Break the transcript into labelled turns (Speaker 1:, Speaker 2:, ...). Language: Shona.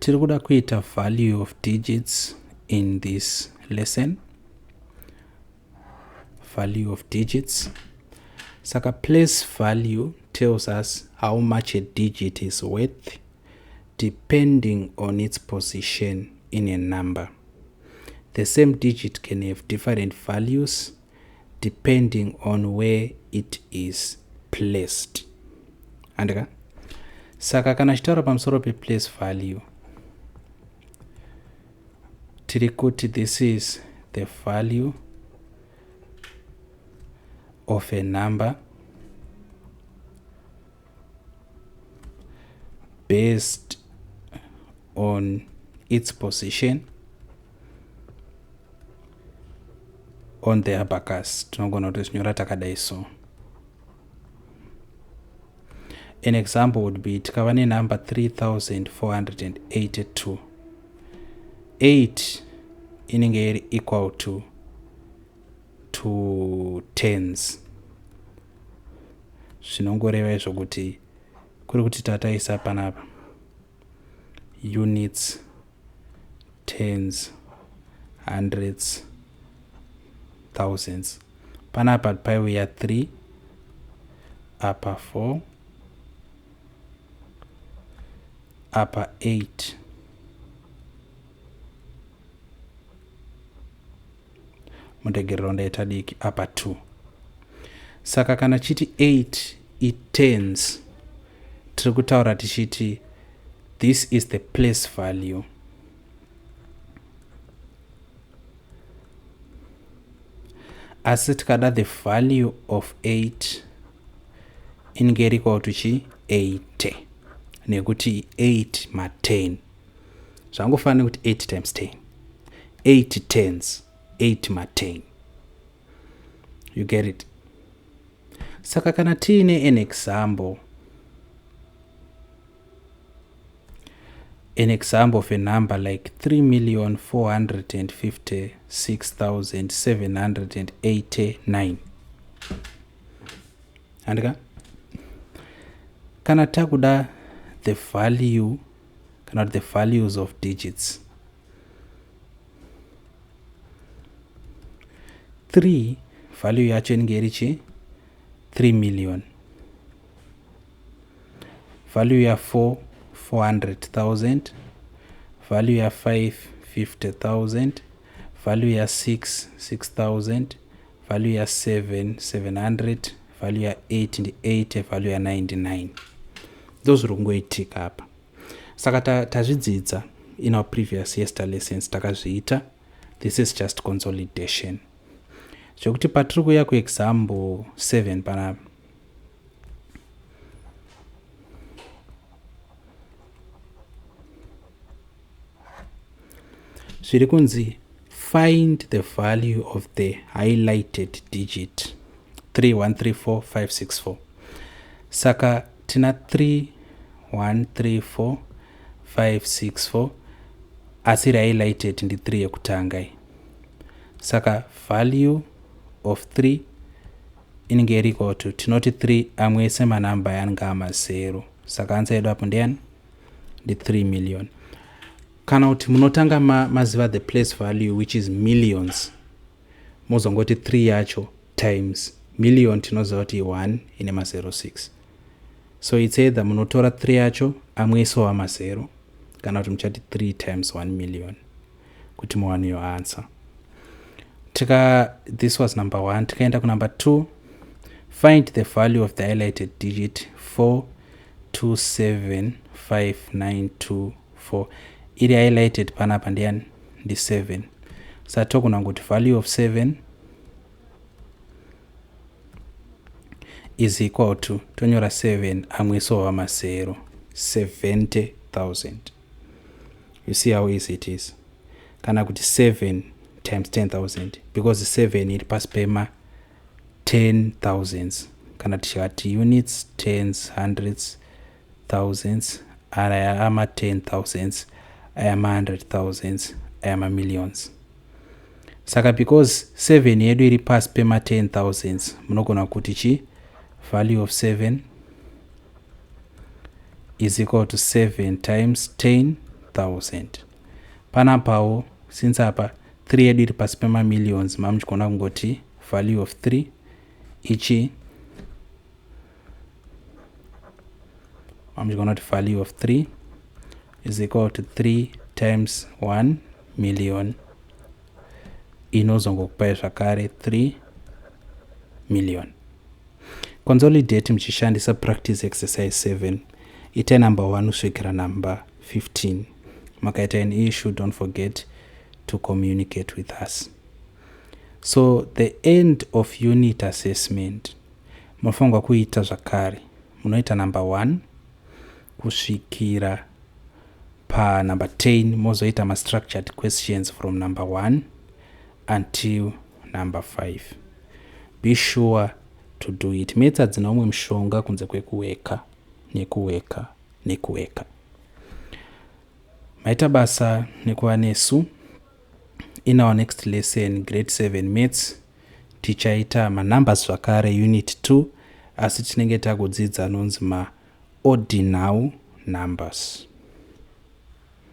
Speaker 1: tiri kuda kuita value of digits in this lesson. Value of digits. Saka place value tells us how much a digit is worth depending on its position in a number. The same digit can have different values depending on where it is placed. Andika? Saka kana chitaura pamusoro pe place value. Tiri kuti this is the value of a number based on its position on the abacus. Tinogona kuti tinyora takadai so. An example would be tikava nenumber 3482. 8 inenge iri equal to tens. Zvinongoreva izvo kuti kuri kuti tataisa panapa units, tens, hundreds, thousands. Panapa paiuya 3 apa 4 apa 8 mudegerero ndaita diki apa 2. Saka kana chiti 8 tens, tiri kutaura tichiti this is the place value. Asi tikada the value of 8 inenge iri equal to 80 nekuti 8 ma 10 zvangofanira kuti 8 times 10, 8 tens, 8 ma 10. You get it? Saka kana tiine an example of a number like 3,456,789. Andika? Kana takuda the value, kana the values of digits. 3 value yacho inenge iri 3 million. Value ya 4 400,000. Value ya 5 50,000. Value ya 6 6,000. Value ya 7 700. Value ya 8 80. Value ya 99. Those rungoitika hapa. Saka tazvidzidza in our previous lessons takazviita. This is just consolidation. Zvokuti patiri kuya kuexample 7 panapa. Zviri kunzi find the value of the highlighted digit 3134564. Saka tina 3134564 asi highlighted ndi 3 yekutanga. Saka value of 3 inenge iri equal to, tinoti 3 amwese manamba yange amazero. Saka answer yedu apo ndiyani? Ndi 3 million. Kana kuti munotanga maziva the place value which is millions, mozongoti 3 yacho times million, tinoziva kuti 1 ine ma 06. So it's either munotora 3 yacho amweso amazero kana kuti muchati 3 times 1 million kuti muwane your answer. This was number 1. Tikaenda ku number 2. Find the value of the highlighted digit 4275924. Iri highlighted panapa ndiyani? Ndi 7. Satokuna kuti value of 7 is equal to, tonyora 7 amweso wa masero 70,000. You see how easy it is. Kana kuti 7 times 10,000 because 7 iri pasi pema 10,000s. Kana tichati units, tens, hundreds, thousands, aya ama 10,000s, aya ama 100,000s, aya ama millions. Saka because 7 yedu iri pasi pema 10,000s, munogona kuti chi value of 7 is equal to 7 times 10 1000. Panapawo since apa 3 yedu iri pasi pemamillions mamuchigona kungoti value of 3 ichi mamuchigona kuti value of 3 is equal to 3 times 1 million inozongokupai zvakare 3 million. Consolidate mchishandisa practice exercise 7 ite number 1 kusvikira number 15. Makaita an issue, don't forget to communicate with us. So the end of unit assessment munofanirwa kuita zvakare munoita number 1 kusvikira pa number 10 mozoita ma structured questions from number 1 until number 5. Be sure to do it. Meta dzina umwe mshonga kunze kwekuweka nekuweka. Maita basa nekuva nesu. In our next lesson, grade 7 maths, tichaita ma numbers zvakare unit 2 asi tinenge takudzidza nonzi ma ordinal numbers.